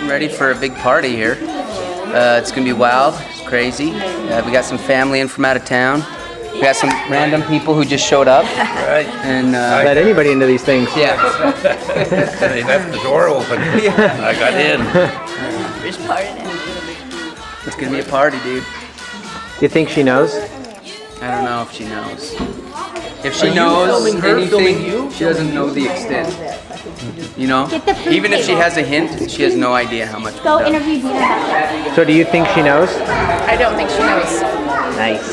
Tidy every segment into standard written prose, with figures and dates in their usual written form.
getting ready for a big party here. It's gonna be wild, it's crazy. We got some family in from out of town. We got some random people who just showed up. Right. And let anybody into these things. yeah. They left the door open. I got in. There's party now. It's gonna be a party, dude. Do you think she knows? I don't know if she knows. If she knows anything, she doesn't know the extent. You know? Get the food Even if she table. has a hint, she has no idea how much. Go we've done. interview Dina about it. So do you think she knows? I don't think she knows. Nice.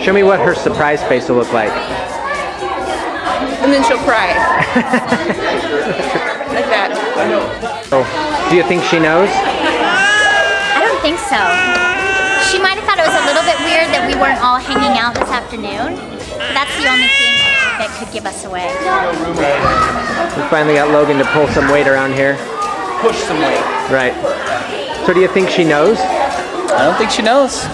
Show me what her surprise face will look like. And then she'll cry. Like that. Oh, do you think she knows? I don't think so. She might have thought it was a little bit weird that we weren't all hanging out this afternoon. But that's the only thing that could give us away. We finally got Logan to pull some weight around here. Push some weight. Right. So do you think she knows? I don't think she knows.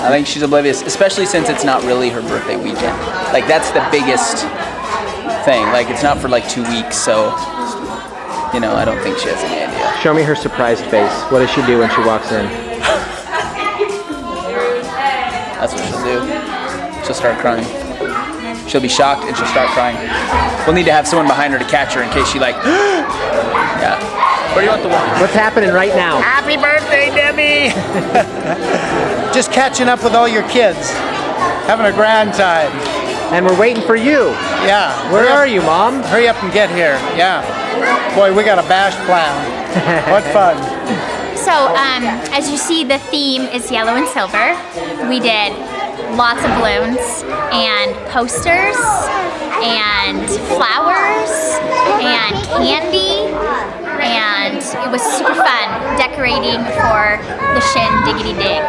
I think she's oblivious, especially since it's not really her birthday weekend. Like, that's the biggest thing. Like, it's not for like 2 weeks, so, you know, I don't think she has any idea. Show me her surprised face. What does she do when she walks in? That's what she'll do. She'll start crying. She'll be shocked and she'll start crying. We'll need to have someone behind her to catch her in case she like, yeah. Where do you want the water? What's happening right now? Happy birthday, Debbie! Just catching up with all your kids. Having a grand time. And we're waiting for you. Yeah. Where are you, Mom? Hurry up and get here. Yeah. Boy, we got a bash plan. What fun. So, as you see, the theme is yellow and silver. We did lots of balloons and posters and flowers and candy, and it was super fun decorating for the Shin Diggity Dig.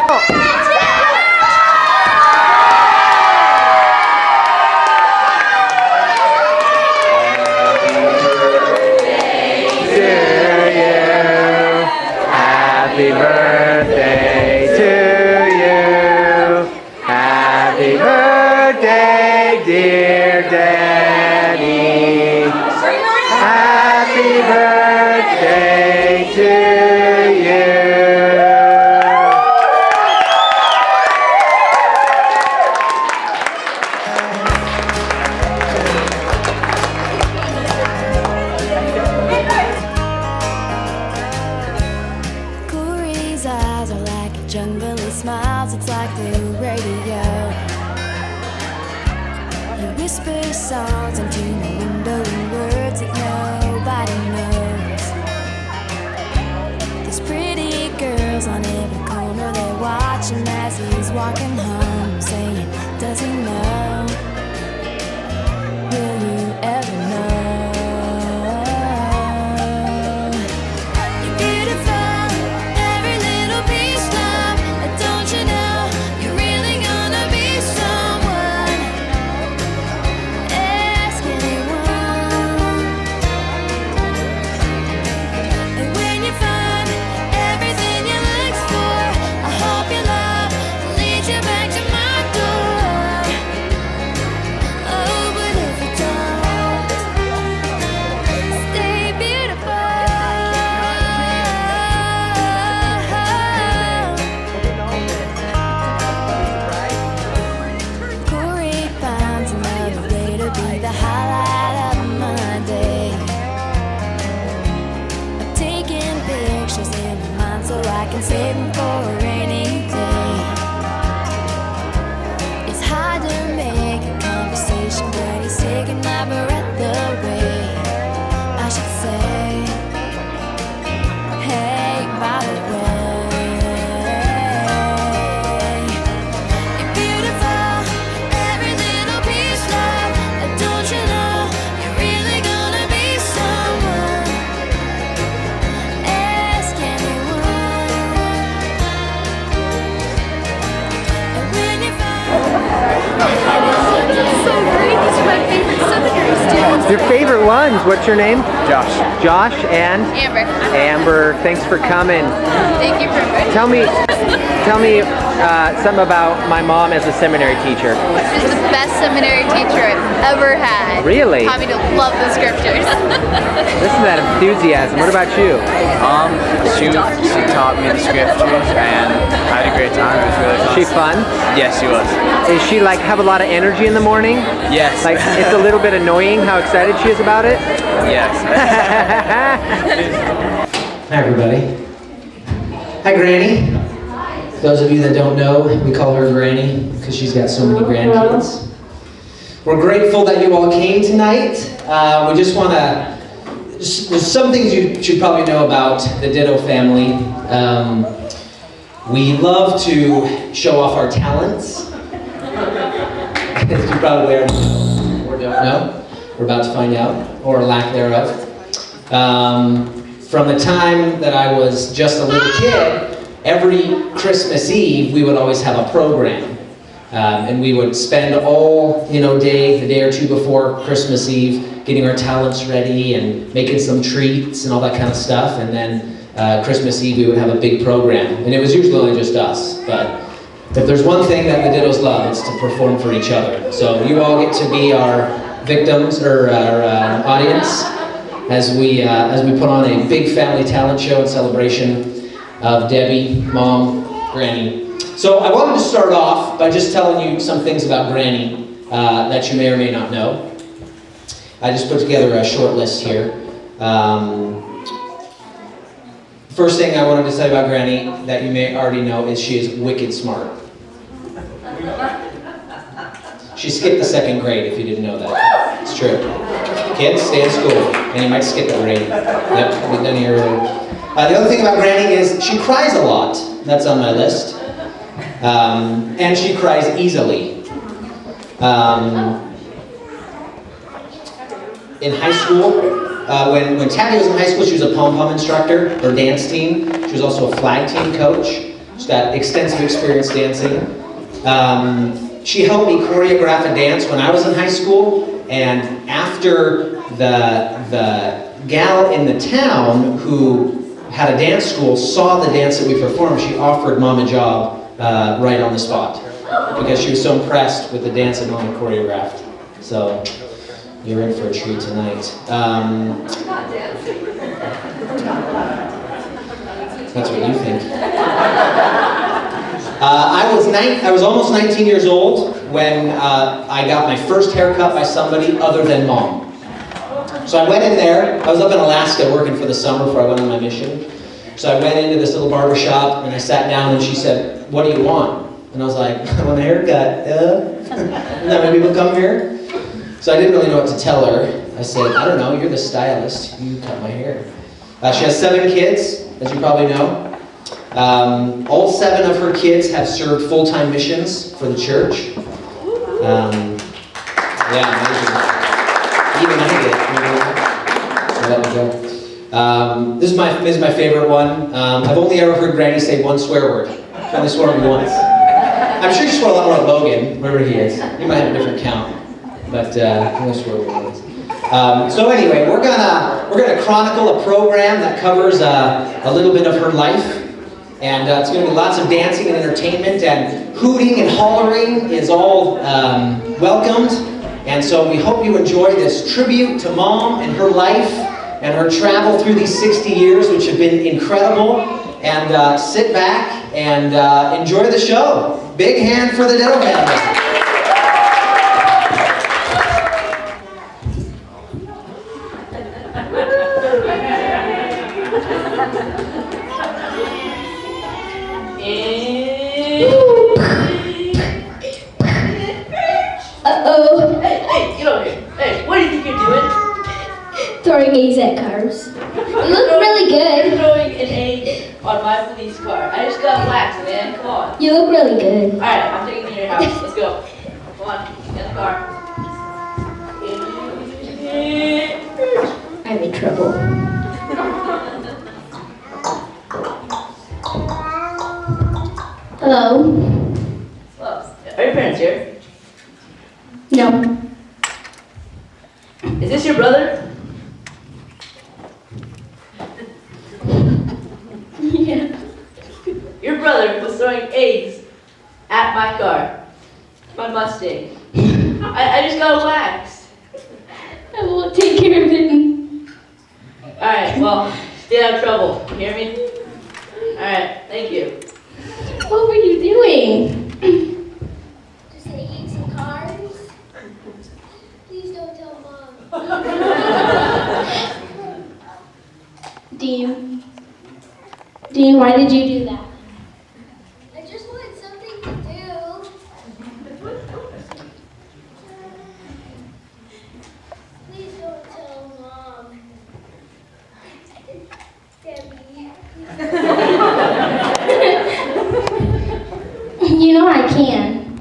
Happy birthday to you. Happy birthday, dear Daddy. Happy birthday to you. Corey's eyes are like a jungle, he smiles, it's like the radio. He whispers songs into the window in words that nobody knows. There's pretty girls on every corner, they're watching as he's walking home, saying, does he know? Will you ever know? You're beautiful, every little piece, love. Don't you know you're really gonna be someone? Ask anyone. And when you find everything you look for, I hope your love leads you back to my door. Oh, but if you don't, stay beautiful. Corey finds another way to be the highlight of my day. I'm taking pictures in my mind so I can save them for a rainy day. It's hard to make a conversation when he's taking my breath away. I should say, hey, by the way, you're beautiful, every little piece, love. Don't you know you're really gonna be someone? Ask anyone. And when you find So great. These are my favorite Southerners, dude. Your favorite ones. What's your name? Josh. Josh and Amber. Amber. Thanks for coming. Thank you for inviting me. Tell me, Tell me something about my mom as a seminary teacher. She's the best seminary teacher I've ever had. Really? Taught me to love the scriptures. Listen to that enthusiasm. What about you? She taught me the scriptures and I had a great time. It was really Is she fun? Yes, she was. Is she like have a lot of energy in the morning? Yes. Like it's a little bit annoying how excited she is about it? Yes. Hi everybody. Hi Granny. Those of you that don't know, we call her Granny because she's got so many grandkids. We're grateful that you all came tonight. We just want to, there's some things you should probably know about the Ditto family. We love to show off our talents. As you probably already know or don't know. We're about to find out, or lack thereof. From the time that I was just a little kid, every Christmas Eve we would always have a program. And we would spend all day, the day or two before Christmas Eve, getting our talents ready and making some treats and all that kind of stuff. And then Christmas Eve we would have a big program. And it was usually only just us. But if there's one thing that the Dittos love, it's to perform for each other. So you all get to be our victims, or our audience, as we put on a big family talent show in celebration of Debbie, Mom, Granny. So I wanted to start off by just telling you some things about Granny that you may or may not know. I just put together a short list here. First thing I wanted to say about Granny that you may already know is she is wicked smart. She skipped the second grade, if you didn't know that. It's true. Kids, stay in school, and you might skip a grade. Yep, we've done here earlier. The other thing about Granny is she cries a lot. That's on my list. And she cries easily. In high school, when Tabby was in high school, she was a pom-pom instructor, or dance team. She was also a flag team coach. She's got extensive experience dancing. She helped me choreograph a dance when I was in high school, and after the gal in the town who had a dance school saw the dance that we performed, she offered Mom a job right on the spot because she was so impressed with the dance that Mom had choreographed. So you're in for a treat tonight. That's what you think. I was almost 19 years old when I got my first haircut by somebody other than Mom. So I went in there. I was up in Alaska working for the summer before I went on my mission. So I went into this little barber shop and I sat down and she said, "What do you want?" And I was like, "I want a haircut." Isn't that when people come here? So I didn't really know what to tell her. I said, "I don't know, you're the stylist. You cut my hair." She has 7 kids, as you probably know. All 7 of her kids have served full-time missions for the church. Yeah, amazing. Even I did. So that was good. This is my favorite one. I've only ever heard Granny say one swear word. She only swore at me once. I'm sure she swore a lot more at Logan, wherever he is. He might have a different count, but he only swore once. So anyway, we're gonna chronicle a program that covers a little bit of her life. And it's going to be lots of dancing and entertainment, and hooting and hollering is all welcomed. And so we hope you enjoy this tribute to Mom and her life and her travel through these 60 years, which have been incredible. And sit back and enjoy the show. Big hand for the Ditto family. Uh-oh. Hey, get over here. Hey, what do you think you're doing? Throwing A's at cars. You look really You're good. throwing an A on my police car. I just got waxed, man. Come on. You look really good. Alright, I'm taking you to your house. Let's go. Come on, get in the car. I'm in trouble. Hello? Well, are your parents here? No. Is this your brother? Yeah. Your brother was throwing eggs at my car, my Mustang. I just got waxed. I won't take care of it. Alright, well, stay out of trouble. You hear me? Alright, thank you. What were you doing? Just say eat some carbs. Please don't tell Mom. Dean, why did you do that? I just wanted something to do. Please don't tell Mom. Debbie. You know I can.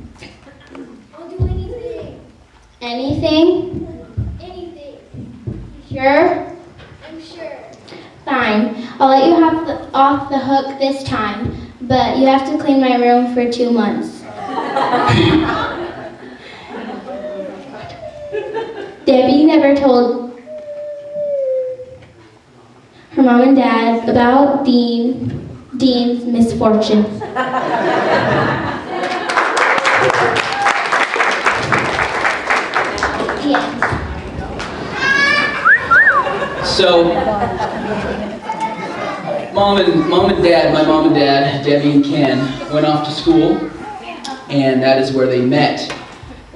I'll do anything. Anything? Anything. Sure? I'm sure. Fine. I'll let you have off the hook this time, but you have to clean my room for 2 months. Debbie never told her mom and dad about Dean's misfortunes. Yeah. So, mom and dad, my mom and dad, Debbie and Ken, went off to school, and that is where they met,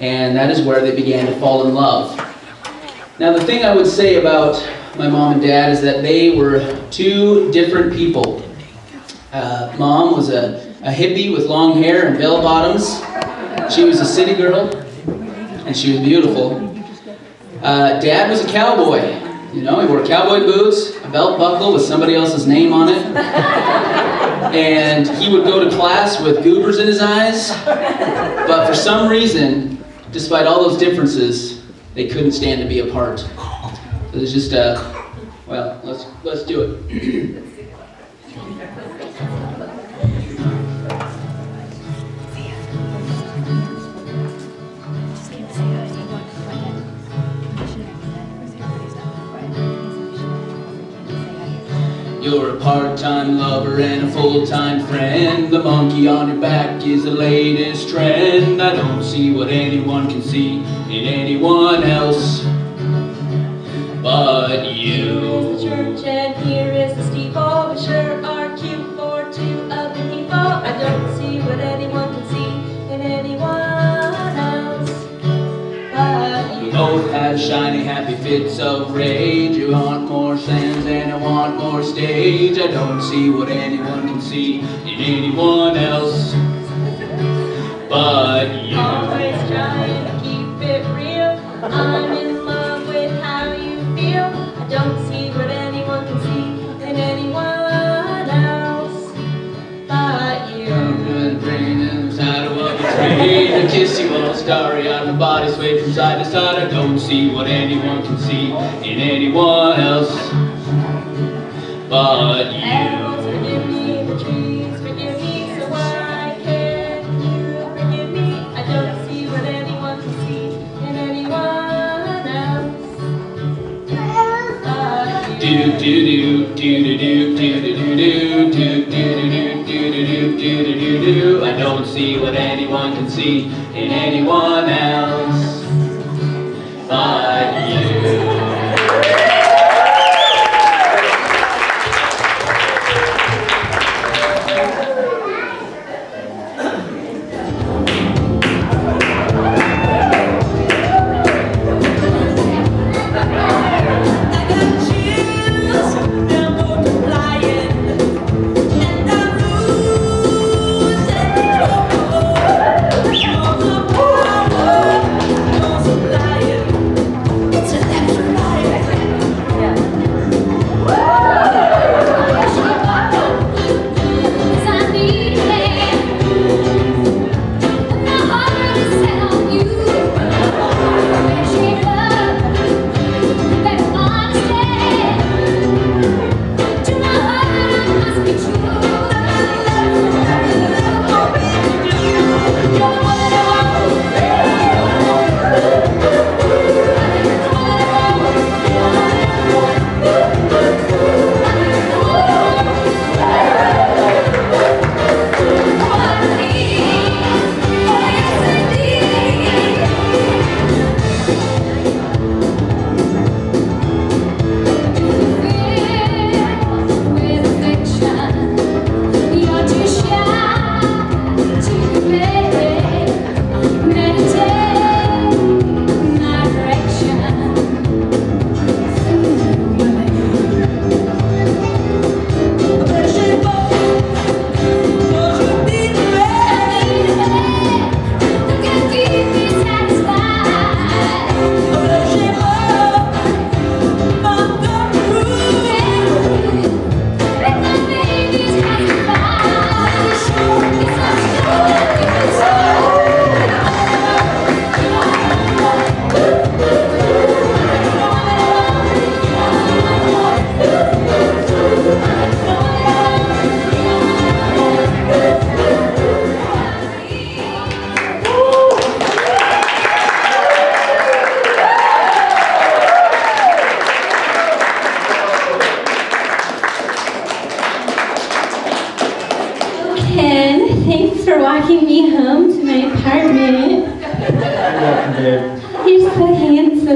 and that is where they began to fall in love. Now, the thing I would say about my mom and dad is that they were two different people. Mom was a hippie with long hair and bell bottoms. She was a city girl, and she was beautiful. Dad was a cowboy. You know, he wore cowboy boots, a belt buckle with somebody else's name on it. And he would go to class with goobers in his eyes. But for some reason, despite all those differences, they couldn't stand to be apart. So there's just well, let's do it. You're a part-time lover and a full-time friend. The monkey on your back is the latest trend. I don't see what anyone can see in anyone else but you. Here's the church and here is the steeple. We sure are cute for two other people. I don't see what anyone can see in anyone else but you. We both have shiny, happy fits of rage. You want more sands and I want more stage. I don't see what anyone can see in anyone else but you. Always trying to keep it real. I'm in love with how you feel. I don't see what anyone can see in anyone else but you. I kiss you all starry eyed, my body swayed from side to side. I don't see what anyone can see in anyone else but you. Animals, forgive me, the trees, forgive me, so why can't you forgive me? I don't see what anyone can see in anyone else but you. Do do do do do do do do do do do do do. I don't see what anyone can see in anyone else but you.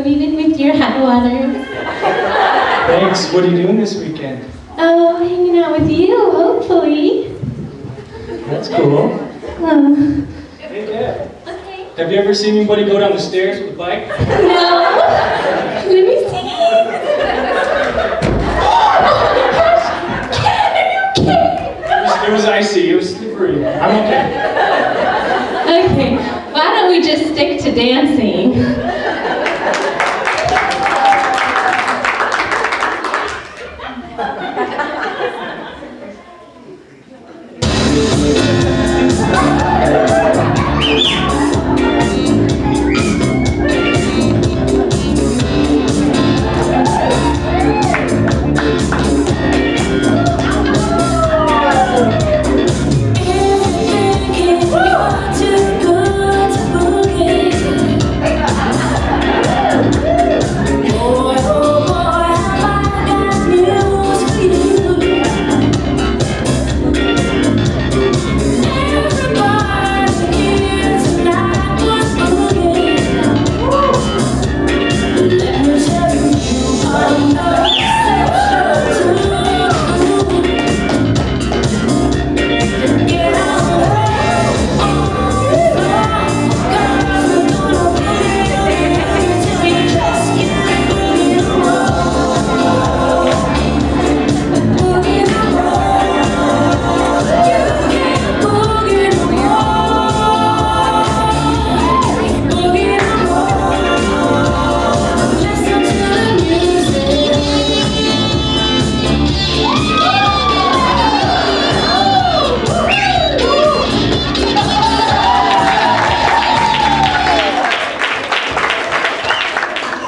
even with your hot water. Thanks. What are you doing this weekend? Oh, hanging out with you, hopefully. That's cool. Oh. Hey, Deb. Have you ever seen anybody go down the stairs with a bike? No. Let me see. Oh my gosh. Ken, are you okay? It was icy. It was slippery. I'm okay. Okay, why don't we just stick to dancing?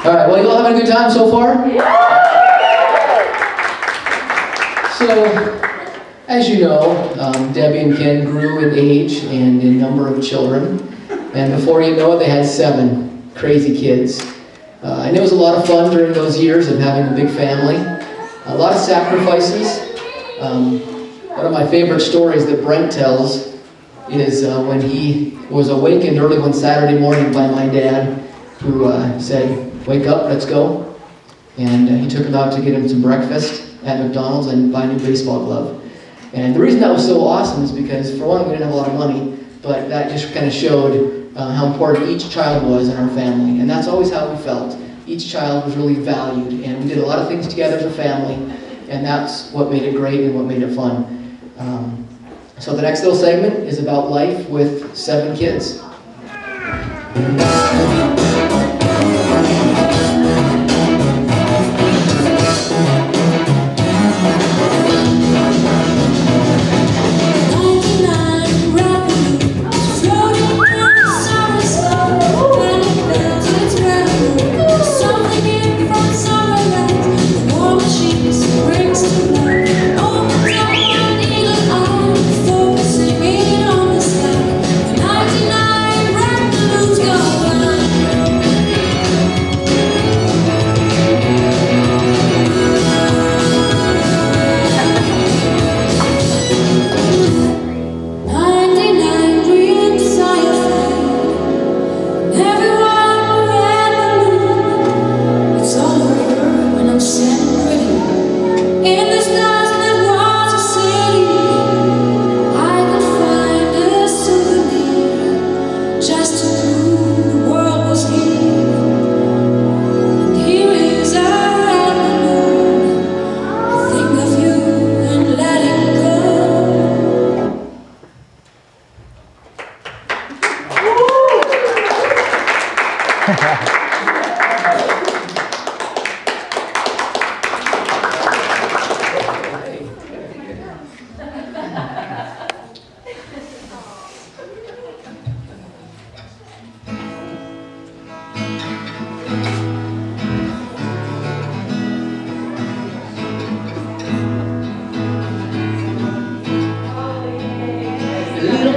All right, well, you all having a good time so far? So, as you know, Debbie and Ken grew in age and in number of children. And before you know it, they had 7 crazy kids. And it was a lot of fun during those years of having a big family. A lot of sacrifices. One of my favorite stories that Brent tells is when he was awakened early one Saturday morning by my dad, who said, "Wake up, let's go." And he took him out to get him some breakfast at McDonald's and buy a new baseball glove. And the reason that was so awesome is because, for one, we didn't have a lot of money, but that just kind of showed how important each child was in our family. And that's always how we felt. Each child was really valued, and we did a lot of things together as a family, and that's what made it great and what made it fun. So the next little segment is about life with 7 kids.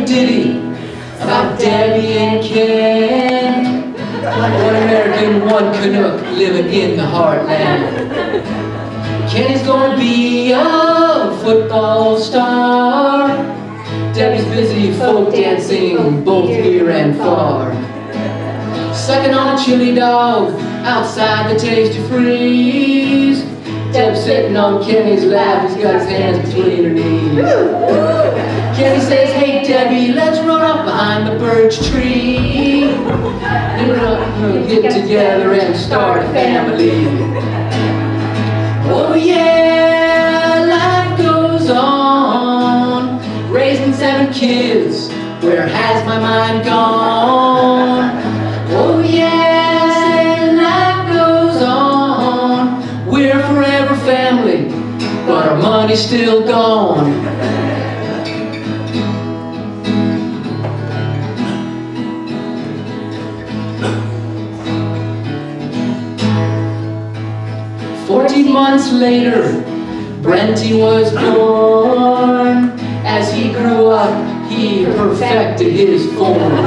Ditty about Debbie and Ken, one American, one Canuck living in the heartland. Kenny's gonna be a football star. Debbie's busy folk dancing both near and far. Sucking on a chili dog, outside the Tasty Freeze. Deb's sitting on Kenny's lap, he's got his hands between her knees. Kenny says, hey Debbie, let's run up behind the birch tree. Get together and start a family. Oh yeah, life goes on. Raising 7 kids, where has my mind gone? Oh yeah, life goes on. We're a forever family, but our money's still gone. Months later, Brenty was born. As he grew up, he perfected his form.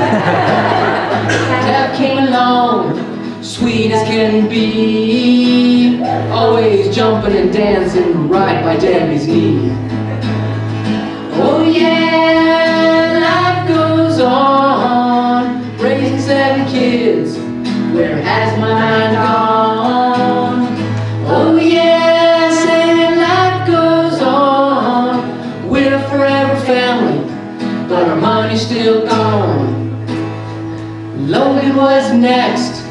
Deb came along, sweet as can be, always jumping and dancing right by Debbie's knee. Oh yeah, life goes on, raising 7 kids, where has my mind gone? Oh yeah, saying life goes on. We're a forever family, but our money's still gone. Logan was next,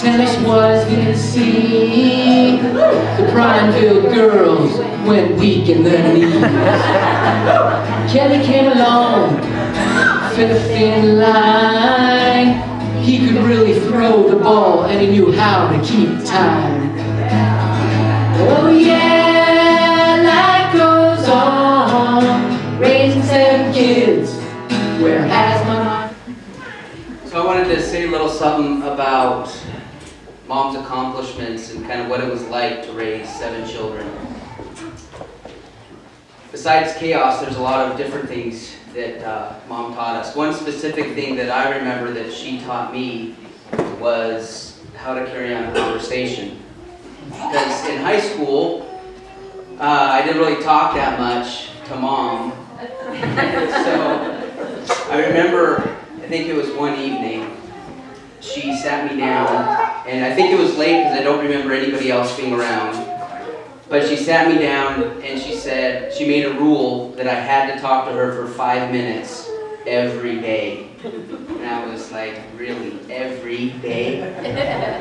tennis was his scene. The Prineville girls went weak in their knees. Kelly came along, 5th in line. He could really throw the ball and he knew how to keep time. Oh yeah, life goes on, raising 7 kids, where has my mind? So I wanted to say a little something about Mom's accomplishments and kind of what it was like to raise 7 children. Besides chaos, there's a lot of different things that Mom taught us. One specific thing that I remember that she taught me was how to carry on a conversation. Because in high school, I didn't really talk that much to Mom. So I remember, I think it was one evening, she sat me down, and I think it was late because I don't remember anybody else being around. But she sat me down and she said, she made a rule that I had to talk to her for 5 minutes every day. And I was like, really, every day?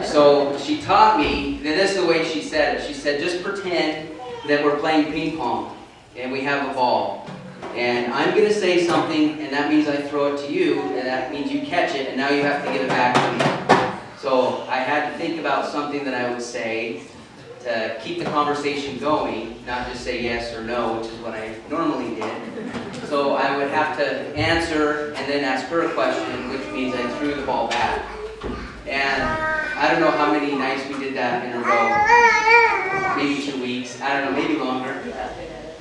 So she taught me, and this is the way she said it. She said, just pretend that we're playing ping pong and we have a ball. And I'm going to say something, and that means I throw it to you, and that means you catch it, and now you have to give it back to me. So I had to think about something that I would say to keep the conversation going, not just say yes or no, which is what I normally did. So I would have to answer and then ask her a question, which means I threw the ball back. And I don't know how many nights we did that in a row. Maybe 2 weeks, I don't know, maybe longer.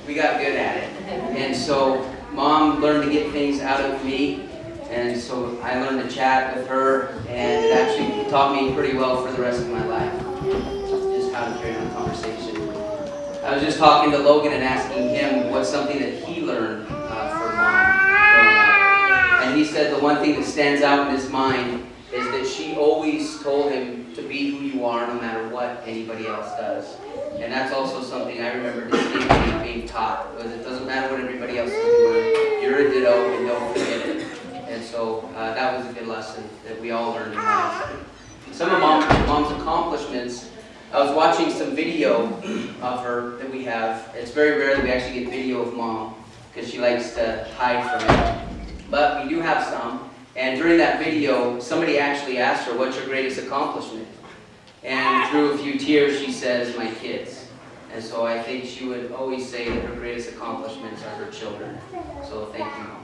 We got good at it. And so Mom learned to get things out of me, and so I learned to chat with her, and it actually taught me pretty well for the rest of my life, just how to carry on a conversation. I was just talking to Logan and asking him what's something that he learned from Mom growing up. And he said the one thing that stands out in his mind is that she always told him to be who you are no matter what anybody else does. And that's also something I remember distinctly being taught, was it doesn't matter what everybody else is doing, you're a ditto and don't forget it. And so that was a good lesson that we all learned in life. Some of Mom's accomplishments, I was watching some video of her that we have. It's very rare that we actually get video of Mom because she likes to hide from it. But we do have some. And during that video, somebody actually asked her, what's your greatest accomplishment? And through a few tears, she says, my kids. And so I think she would always say that her greatest accomplishments are her children. So thank you, Mom.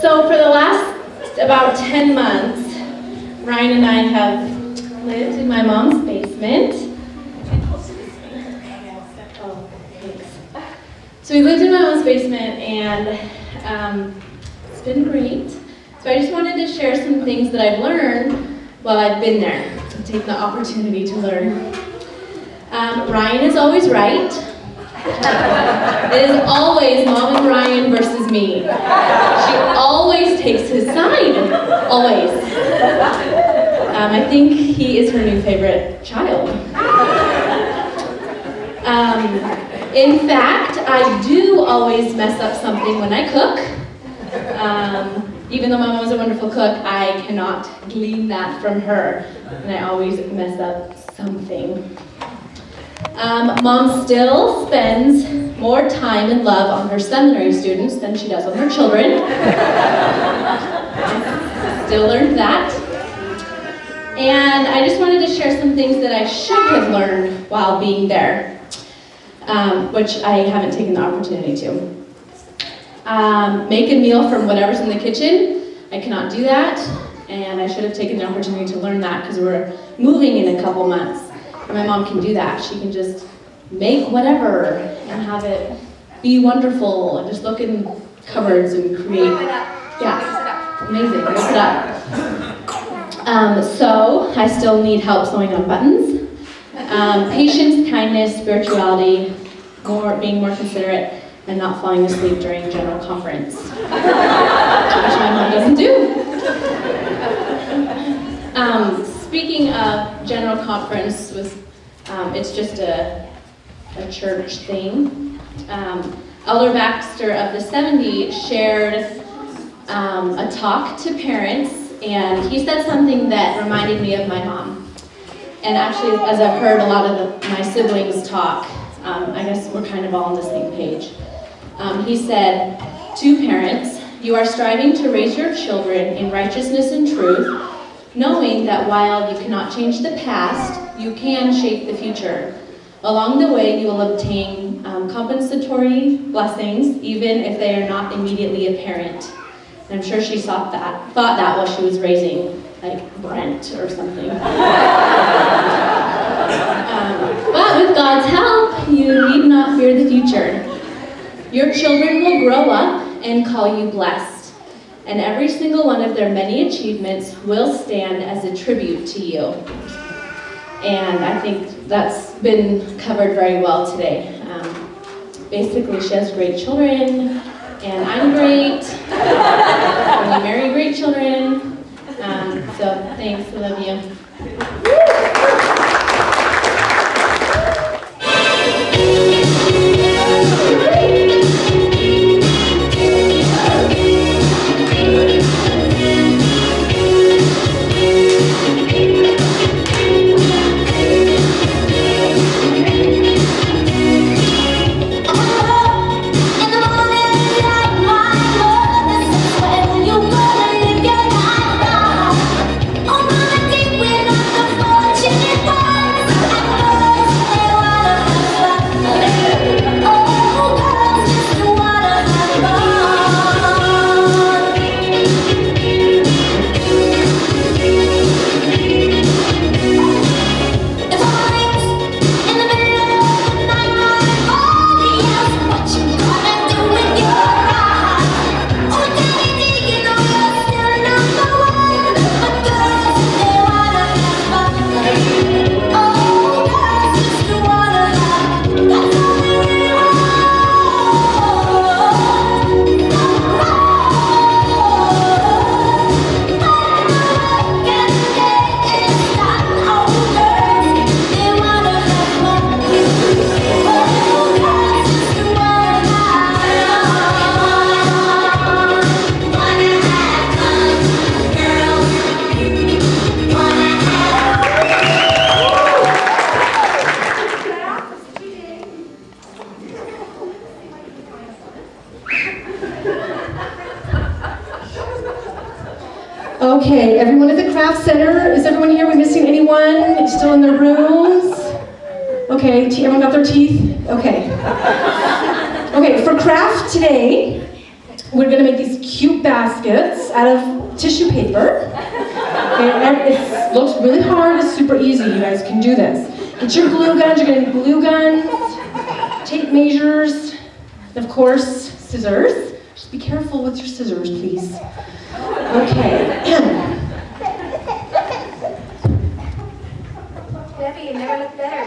So for the last about 10 months, Ryan and I have lived in my mom's basement. Oh, thanks. So we lived in my mom's basement and it's been great. So I just wanted to share some things that I've learned while I've been there, to take the opportunity to learn. Ryan is always right. It is always Mom and Ryan versus me. She always takes his side. Always. I think he is her new favorite child. In fact, I do always mess up something when I cook. Even though my mom is a wonderful cook, I cannot glean that from her. And I always mess up something. Mom still spends more time and love on her seminary students than she does on her children. Still learned that. And I just wanted to share some things that I should have learned while being there, which I haven't taken the opportunity to. Make a meal from whatever's in the kitchen. I cannot do that, and I should have taken the opportunity to learn that because we're moving in a couple months. And my mom can do that. She can just make whatever and have it be wonderful and just look in cupboards and create. Yeah, amazing. Mix it up. So I still need help sewing on buttons. Patience, kindness, spirituality, being more considerate, and not falling asleep during general conference, which my mom doesn't do. Speaking of general conference, it's just a church thing. Elder Baxter of the 70 shared a talk to parents, and he said something that reminded me of my mom. And actually, as I've heard a lot of my siblings talk, I guess we're kind of all on the same page. He said, to parents, you are striving to raise your children in righteousness and truth, knowing that while you cannot change the past, you can shape the future. Along the way, you will obtain compensatory blessings, even if they are not immediately apparent. And I'm sure she thought that while she was raising, like, Brent or something. But with God's help, you need not fear the future. Your children will grow up and call you blessed, and every single one of their many achievements will stand as a tribute to you. And I think that's been covered very well today. Basically, she has great children, and I'm great, and we marry great children. So thanks, I love you. Okay, everyone at the craft center, is everyone here? Are we missing anyone? Still in their rooms? Okay, everyone got their teeth? Okay. Okay, for craft today, we're gonna make these cute baskets out of tissue paper. And it looks really hard, it's super easy, you guys can do this. Get your glue guns, you're gonna need glue guns, tape measures, and of course, scissors. Just be careful with your scissors, please. Okay. Debbie, you never look better.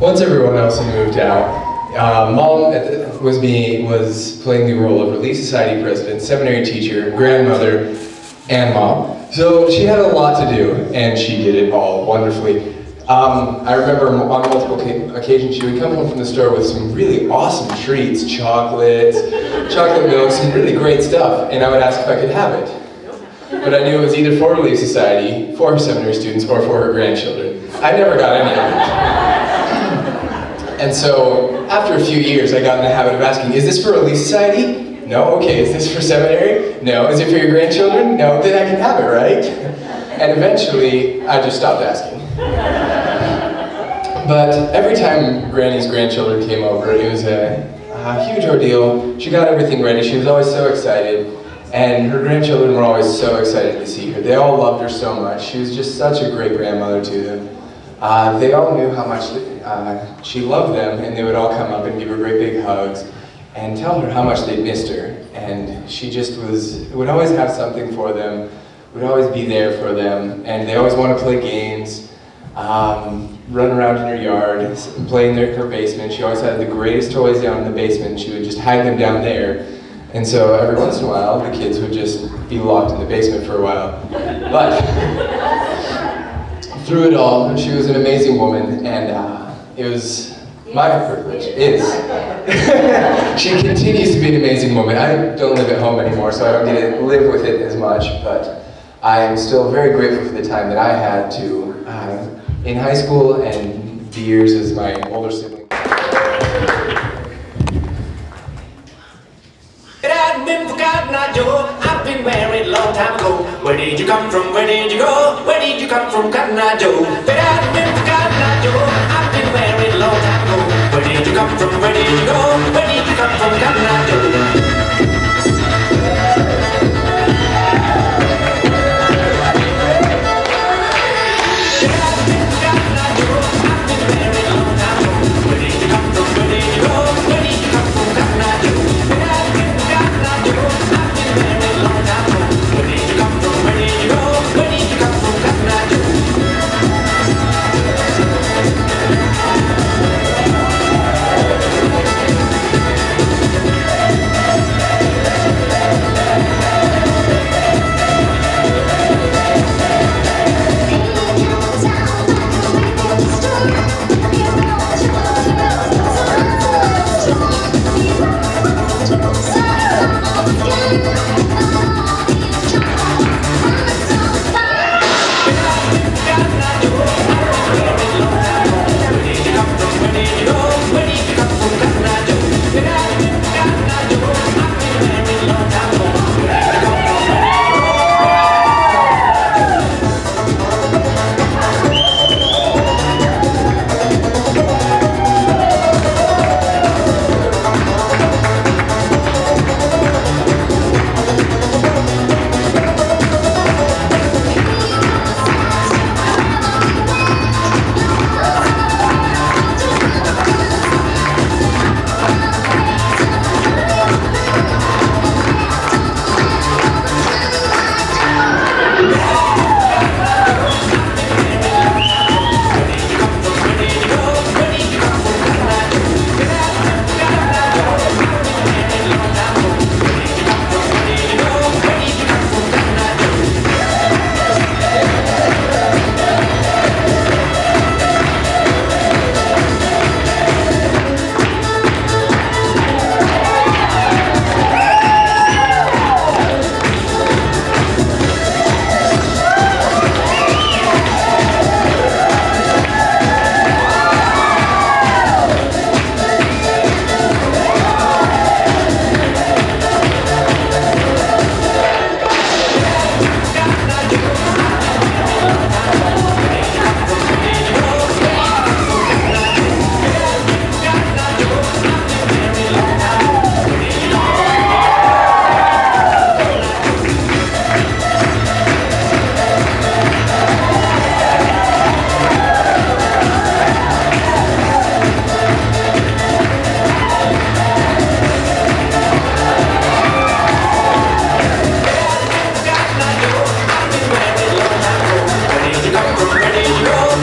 once everyone else had moved out, Mom was playing the role of Relief Society president, seminary teacher, grandmother, and mom. So she had a lot to do, and she did it all wonderfully. I remember on multiple occasions she would come home from the store with some really awesome treats, chocolates, chocolate milk, some really great stuff, and I would ask if I could have it. But I knew it was either for Relief Society, for her seminary students, or for her grandchildren. I never got any of it. And so, after a few years, I got in the habit of asking, is this for Relief Society? No? Okay, is this for seminary? No. Is it for your grandchildren? No. Then I can have it, right? And eventually, I just stopped asking. But every time Granny's grandchildren came over, it was a huge ordeal. She got everything ready. She was always so excited. And her grandchildren were always so excited to see her. They all loved her so much. She was just such a great grandmother to them. They all knew how much she loved them, and they would all come up and give her great big hugs and tell her how much they missed her. And she just would always have something for them, would always be there for them, and they always want to play games, run around in her yard, play in her basement. She always had the greatest toys down in the basement, and she would just hide them down there. And so every once in a while, the kids would just be locked in the basement for a while. But through it all, she was an amazing woman, and it was my privilege, she continues to be an amazing woman. I don't live at home anymore, so I don't get to live with it as much, but I am still very grateful for the time that I had to in high school and the years as my older sibling. I've been married a long time ago. Where did you come from? Where did you go? Where did you come from, Cotton Eye Joe? I've been married a long time ago. Where did you come from? Where did you go? Where did you come from, Cotton Eye Joe?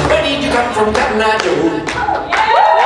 Where did you come from, Cotton Eye Joe?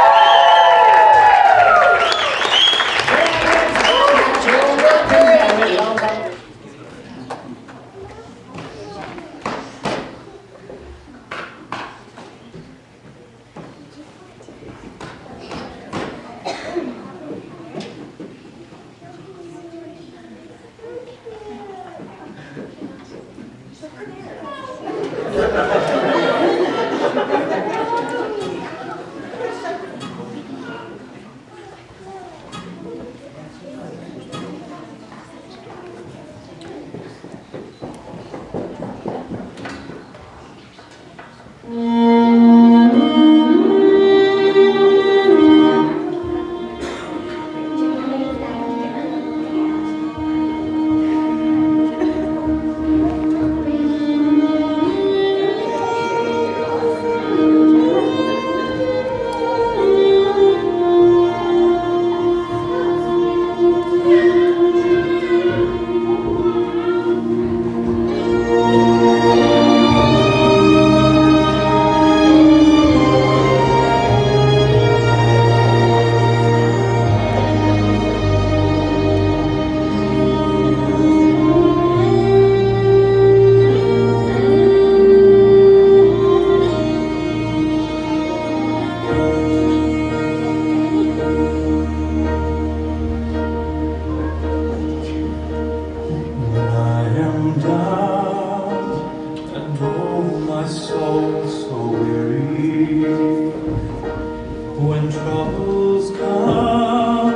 troubles come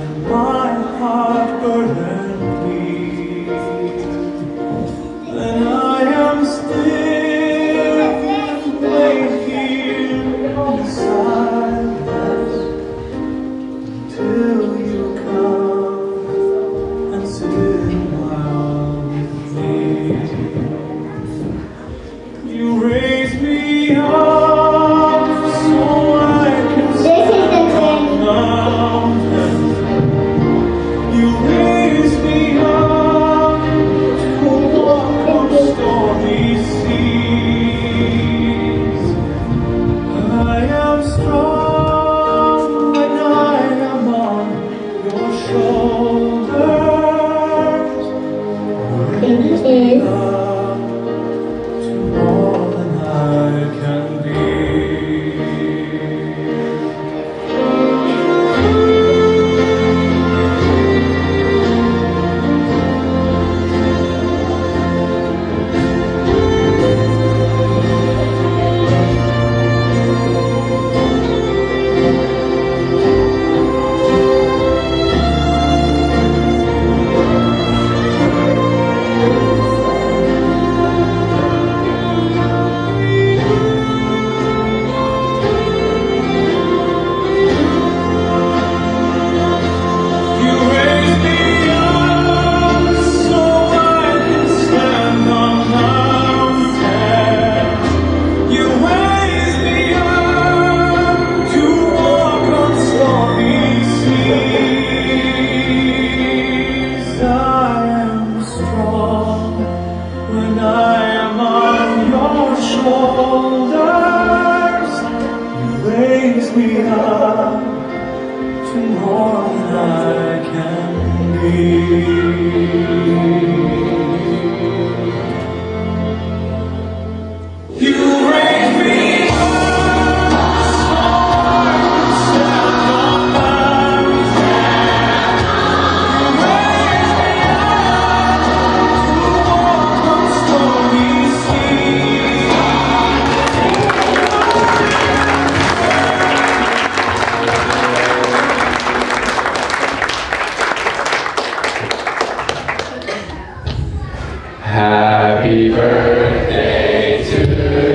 and my heart burdened me, then I am still laid here in silence till you come and sit while with me. You raise me up so I can stand on mountains. You raise me up to walk on stormy seas. I am strong when I am on your shoulders. Raise me up to more than I can be. You raise me up so I can stand on mountains. You raise me up to walk on stormy seas. I am strong when I am on your shoulders. You raise me up to more than I can be. You raise me up so I can stand on mountains. You raise me up to walk on stormy seas. Happy birthday to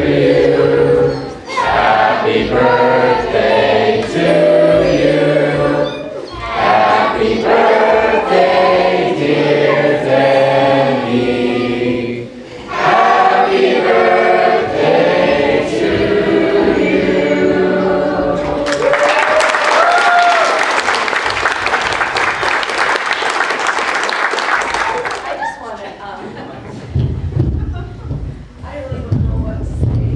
you. Happy birthday to you. Happy birthday, dear Debbie. Happy birthday to you. I just want to, I really don't know what to say.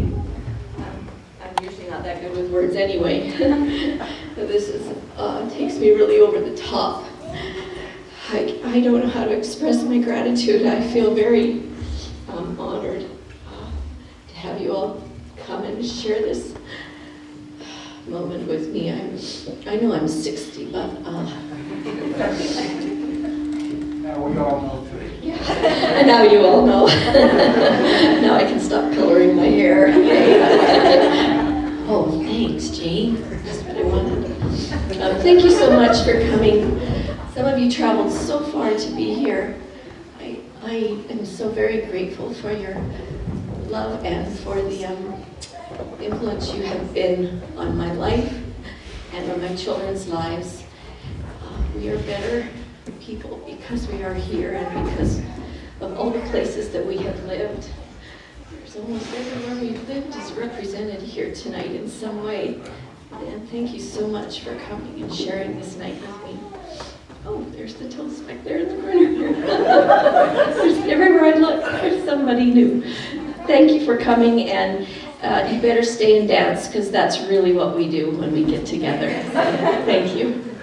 I'm usually not that good with words anyway. But this is, takes me really over the top. I don't know how to express my gratitude. I feel very honored to have you all come and share this moment with me. I know I'm 60, but Now we all know too. and now you all know. Now I can stop coloring my hair. Oh, thanks, Jane. That's what I wanted. Thank you so much for coming. Some of you traveled so far to be here. I am so very grateful for your love and for the influence you have been on my life and on my children's lives. We are better people because we are here and because of all the places that we have lived. There's almost everywhere we've lived is represented here tonight in some way. And thank you so much for coming and sharing this night with me. Oh, there's the toast back there in the corner. There's everywhere I look, there's somebody new. Thank you for coming, and you better stay and dance because that's really what we do when we get together. Thank you.